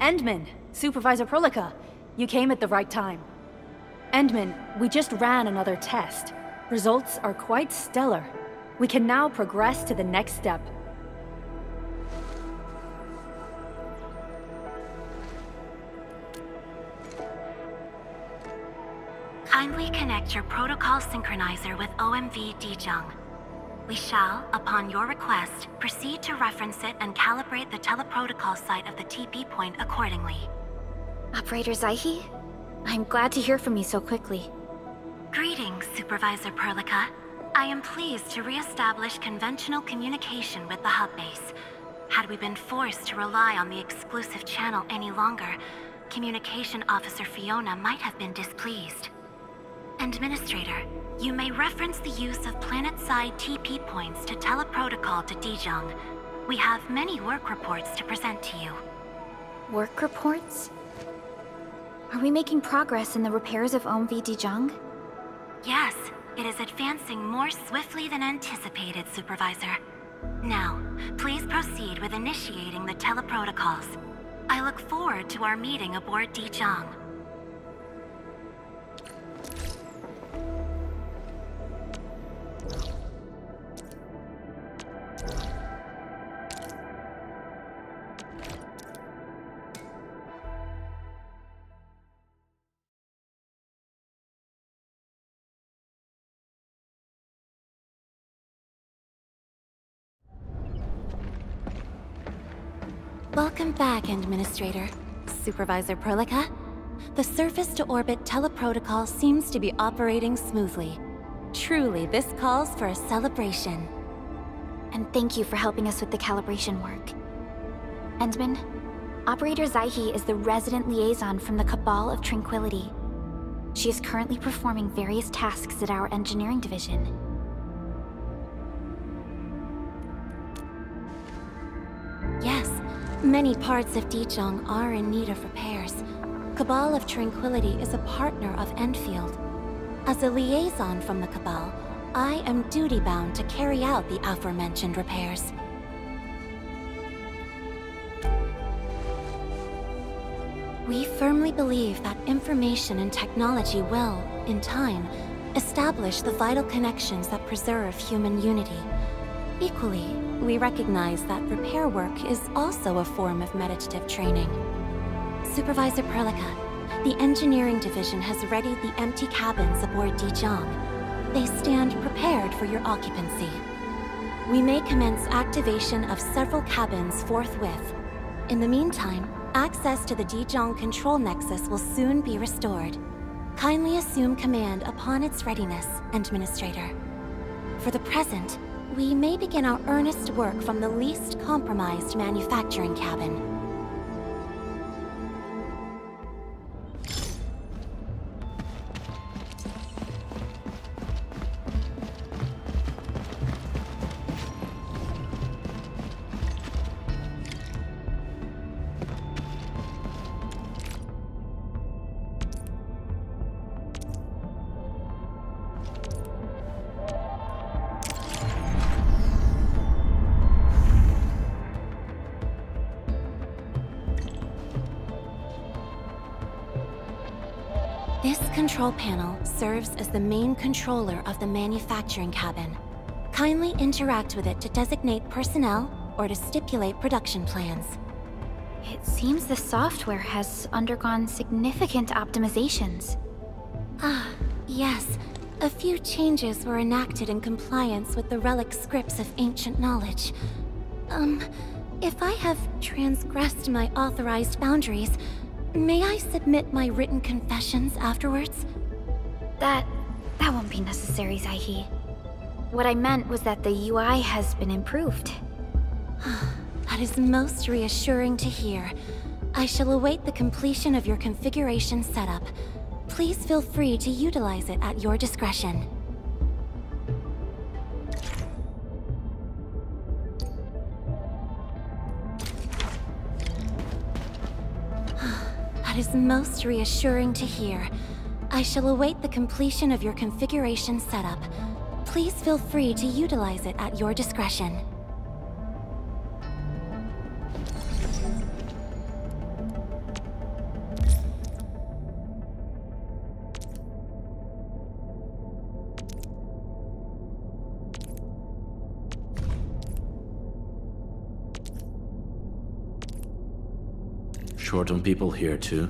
Endman, Supervisor Prolica, you came at the right time. Endman, we just ran another test. Results are quite stellar. We can now progress to the next step. Kindly connect your protocol synchronizer with OMV Dijong. We shall, upon your request, proceed to reference it and calibrate the teleprotocol site of the TP point accordingly. Operator Zaihi? I'm glad to hear from you so quickly. Greetings, Supervisor Prolica. I am pleased to re-establish conventional communication with the hub base. Had we been forced to rely on the exclusive channel any longer, Communication Officer Fiona might have been displeased. Administrator, you may reference the use of planet-side TP points to teleprotocol to Dijong. We have many work reports to present to you. Work reports? Are we making progress in the repairs of OMV Dijong? Yes, it is advancing more swiftly than anticipated, Supervisor. Now, please proceed with initiating the teleprotocols. I look forward to our meeting aboard Dijong. Welcome back, Administrator. Supervisor Prolica. The surface-to-orbit teleprotocol seems to be operating smoothly. Truly, this calls for a celebration. And thank you for helping us with the calibration work. Endman, Operator Zaihi is the resident liaison from the Cabal of Tranquility. She is currently performing various tasks at our engineering division. Yes. Many parts of Dijong are in need of repairs. Cabal of Tranquility is a partner of Enfield. As a liaison from the Cabal, I am duty-bound to carry out the aforementioned repairs. We firmly believe that information and technology will, in time, establish the vital connections that preserve human unity. Equally, we recognize that repair work is also a form of meditative training. Supervisor Prolica, the engineering division has readied the empty cabins aboard Dijong. They stand prepared for your occupancy. We may commence activation of several cabins forthwith. In the meantime, access to the Dijong control nexus will soon be restored. Kindly assume command upon its readiness, Administrator. For the present, we may begin our earnest work from the least compromised manufacturing cabin. This control panel serves as the main controller of the manufacturing cabin. Kindly interact with it to designate personnel or to stipulate production plans. It seems the software has undergone significant optimizations. Ah, yes. A few changes were enacted in compliance with the relic scripts of ancient knowledge. If I have transgressed my authorized boundaries, may I submit my written confessions afterwards? That won't be necessary, Zaihi. What I meant was that the UI has been improved. That is most reassuring to hear. I shall await the completion of your configuration setup. Please feel free to utilize it at your discretion. That is most reassuring to hear. I shall await the completion of your configuration setup. Please feel free to utilize it at your discretion. Short on people here too.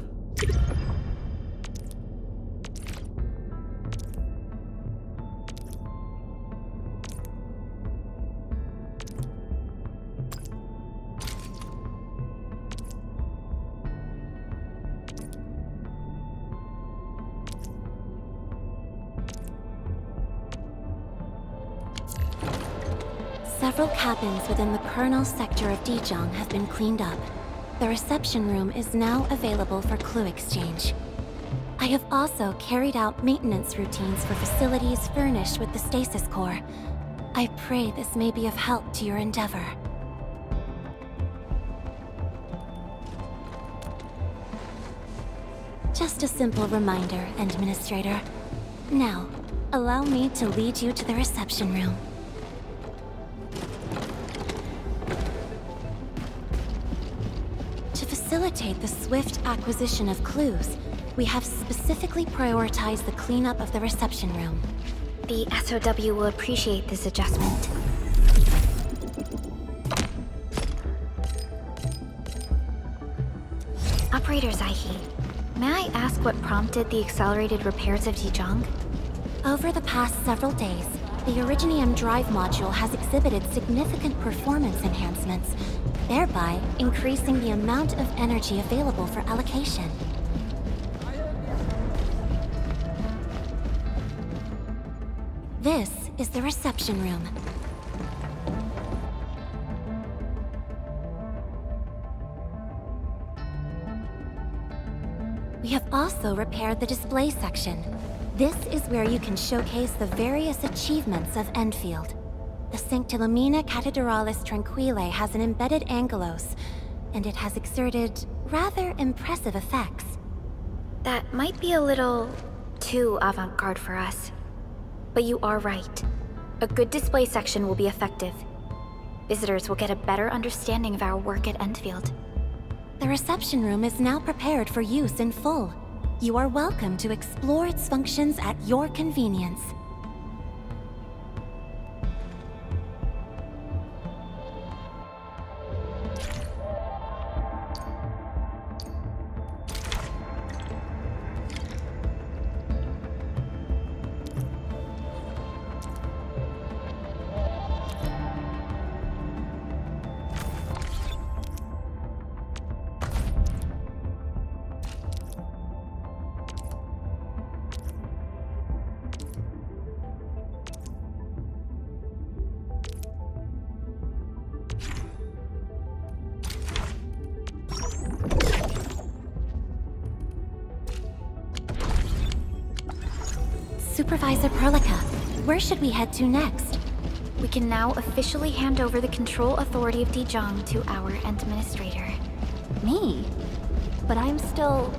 Several cabins within the kernel sector of Dijong have been cleaned up. The reception room is now available for clue exchange. I have also carried out maintenance routines for facilities furnished with the stasis core. I pray this may be of help to your endeavor. Just a simple reminder, Administrator. Now, allow me to lead you to the reception room. To facilitate the swift acquisition of clues, we have specifically prioritized the cleanup of the reception room. The SOW will appreciate this adjustment. Operator Zaihi, may I ask what prompted the accelerated repairs of Dijong? Over the past several days, the Originium drive module has exhibited significant performance enhancements, thereby increasing the amount of energy available for allocation. This is the reception room. We have also repaired the display section. This is where you can showcase the various achievements of Enfield. The Sanctilumina Cathedralis Tranquille has an embedded angelos, and it has exerted rather impressive effects. That might be a little too avant-garde for us. But you are right. A good display section will be effective. Visitors will get a better understanding of our work at Enfield. The reception room is now prepared for use in full. You are welcome to explore its functions at your convenience. Supervisor Perlica, where should we head to next? We can now officially hand over the control authority of Dijong to our administrator. Me? But I'm still...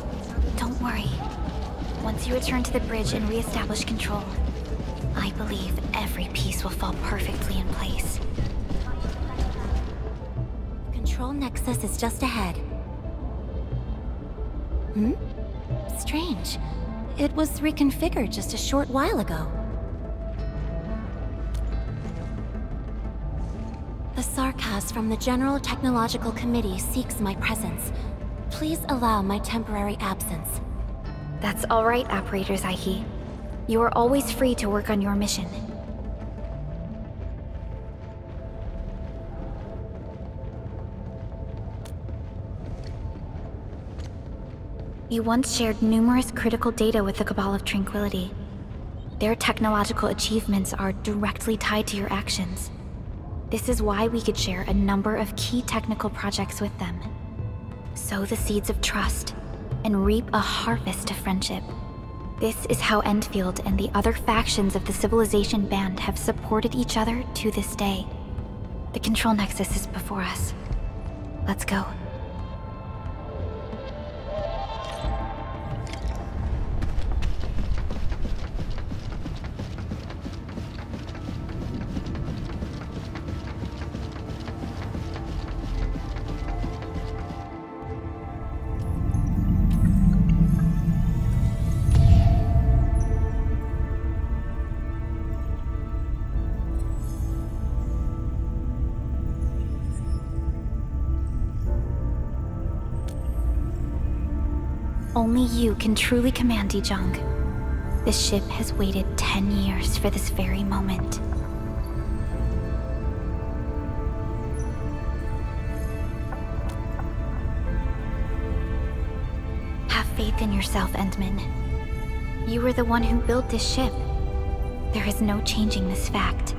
Don't worry. Once you return to the bridge and re-establish control, I believe every piece will fall perfectly in place. The control nexus is just ahead. Strange. It was reconfigured just a short while ago. The Sarkaz from the General Technological Committee seeks my presence. Please allow my temporary absence. That's all right, Operator Zaihi. You are always free to work on your mission. You once shared numerous critical data with the Cabal of Tranquility. Their technological achievements are directly tied to your actions. This is why we could share a number of key technical projects with them. sow the seeds of trust, and reap a harvest of friendship. This is how Enfield and the other factions of the Civilization Band have supported each other to this day. The control nexus is before us. Let's go. Only you can truly command Dijong. This ship has waited 10 years for this very moment. Have faith in yourself, Endman. You were the one who built this ship. There is no changing this fact.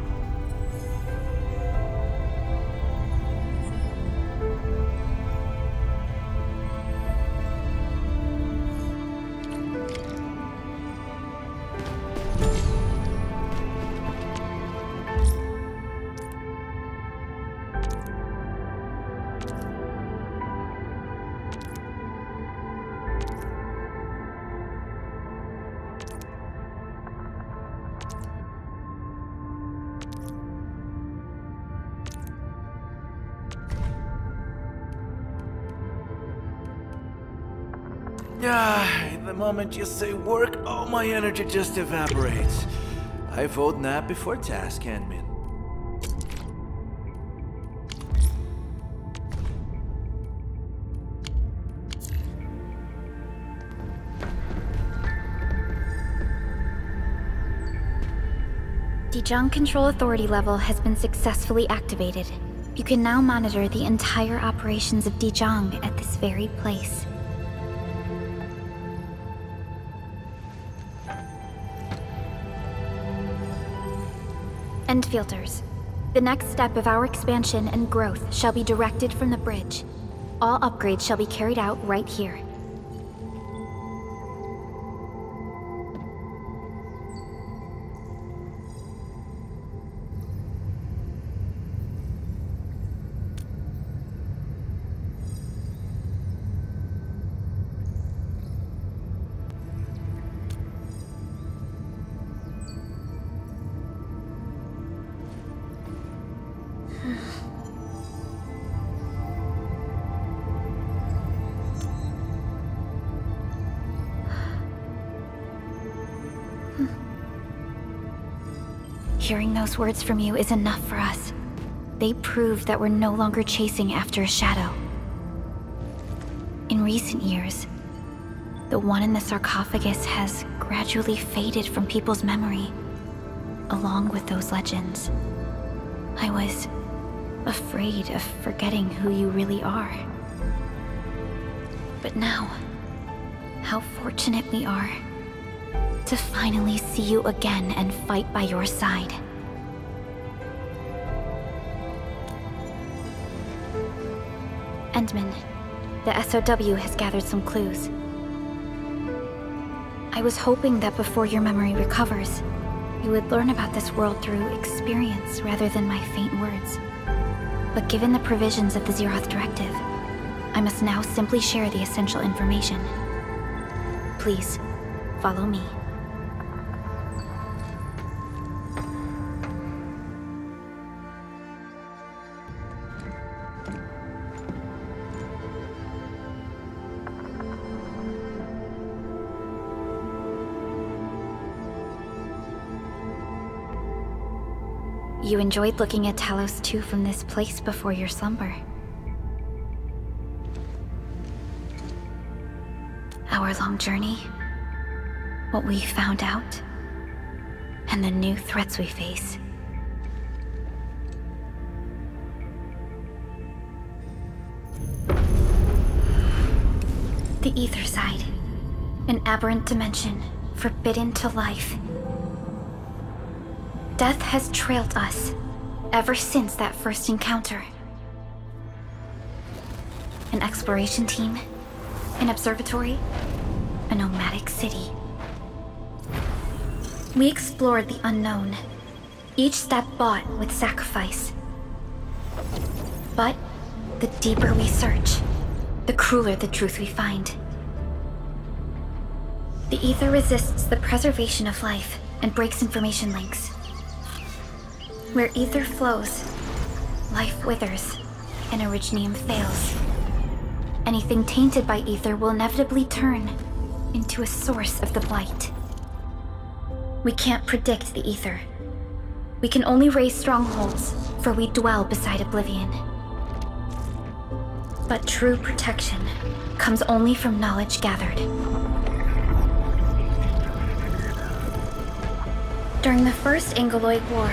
The moment you say work, all my energy just evaporates. I vote nap before task, Endman. Dijong Control Authority level has been successfully activated. You can now monitor the entire operations of Dijong at this very place. End filters. The next step of our expansion and growth shall be directed from the bridge. All upgrades shall be carried out right here. Hearing those words from you is enough for us. They prove that we're no longer chasing after a shadow. In recent years, the one in the sarcophagus has gradually faded from people's memory, along with those legends. I was afraid of forgetting who you really are. But now, how fortunate we are to finally see you again and fight by your side. Endman, the SOW has gathered some clues. I was hoping that before your memory recovers, you would learn about this world through experience rather than my faint words. But given the provisions of the Zeroth Directive, I must now simply share the essential information. Please, follow me. You enjoyed looking at Talos 2 from this place before your slumber. Our long journey, what we found out, and the new threats we face. The Ether Side, an aberrant dimension, forbidden to life. Death has trailed us ever since that first encounter. an exploration team, an observatory, a nomadic city. We explored the unknown, each step bought with sacrifice. But the deeper we search, the crueler the truth we find. The ether resists the preservation of life and breaks information links. Where ether flows, life withers, and Originium fails. Anything tainted by ether will inevitably turn into a source of the blight. We can't predict the ether. We can only raise strongholds, for we dwell beside oblivion. But true protection comes only from knowledge gathered. During the First Angoloid War,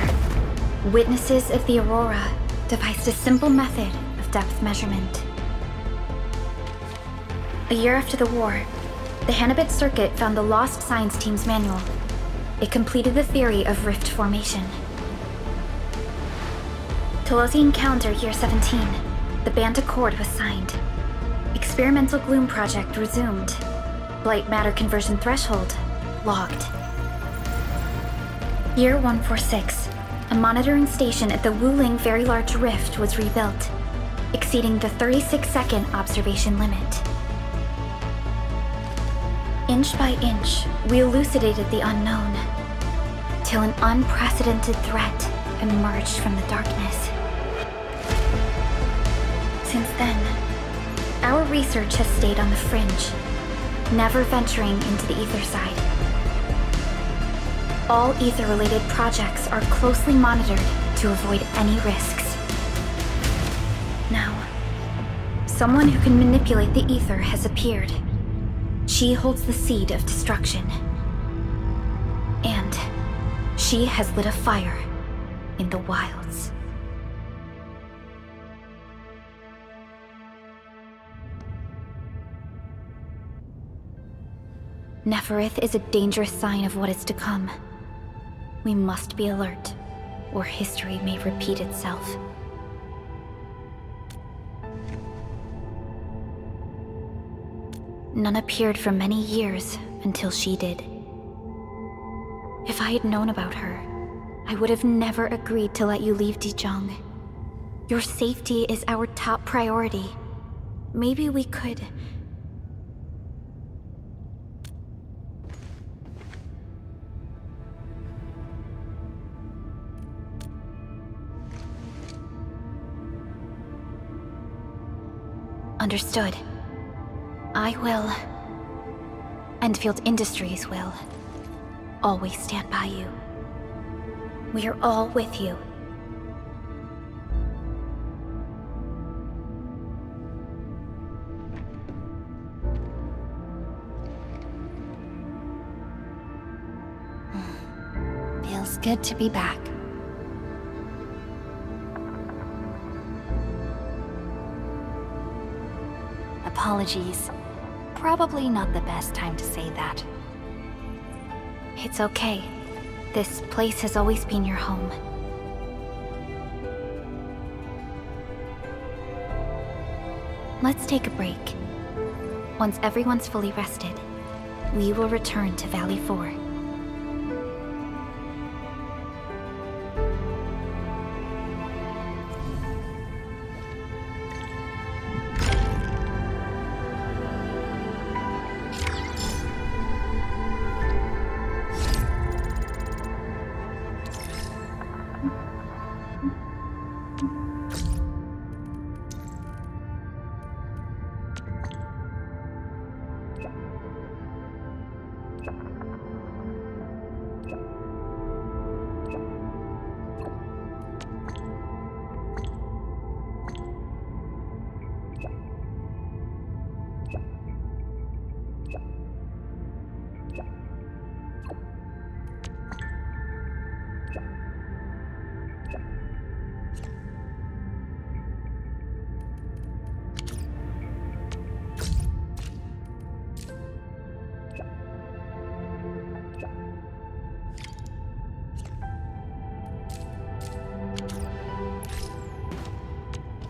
witnesses of the Aurora devised a simple method of depth measurement. A year after the war, the Hannibit Circuit found the lost science team's manual. It completed the theory of rift formation. Telosian calendar year 17, the Band Accord was signed. Experimental Gloom project resumed. Blight matter conversion threshold logged. Year 146, a monitoring station at the Wuling Very Large Rift was rebuilt, exceeding the 36-second observation limit. Inch by inch, we elucidated the unknown, till an unprecedented threat emerged from the darkness. Since then, our research has stayed on the fringe, never venturing into the ether side. All ether-related projects are closely monitored to avoid any risks. Now, someone who can manipulate the ether has appeared. She holds the seed of destruction. And she has lit a fire in the wilds. Neferith is a dangerous sign of what is to come. We must be alert, or history may repeat itself. None appeared for many years until she did. If I had known about her, I would have never agreed to let you leave Dijon. Your safety is our top priority. Maybe we could... Understood. I will. Enfield Industries will. Always stand by you. We are all with you. Feels good to be back. Apologies. Probably not the best time to say that. It's okay. This place has always been your home. Let's take a break. Once everyone's fully rested, we will return to Valley 4.